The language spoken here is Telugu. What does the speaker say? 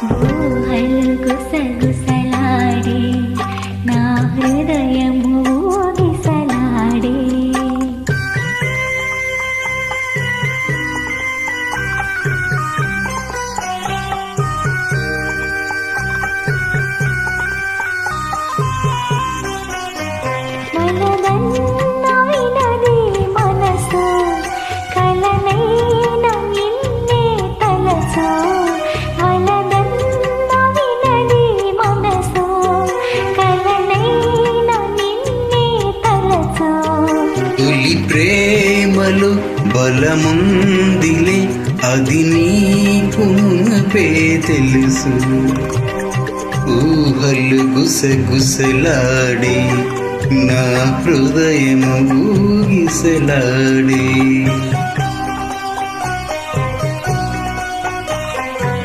ఊహలు గుసగుసలాడే నా హృదయము ఊగిసలాడే తొలి ప్రేమలు బలముందిలే అది నీకు మునుపే తెలుసు ఊహలు గుసగుసలాడే నా హృదయము ఊగిసలాడే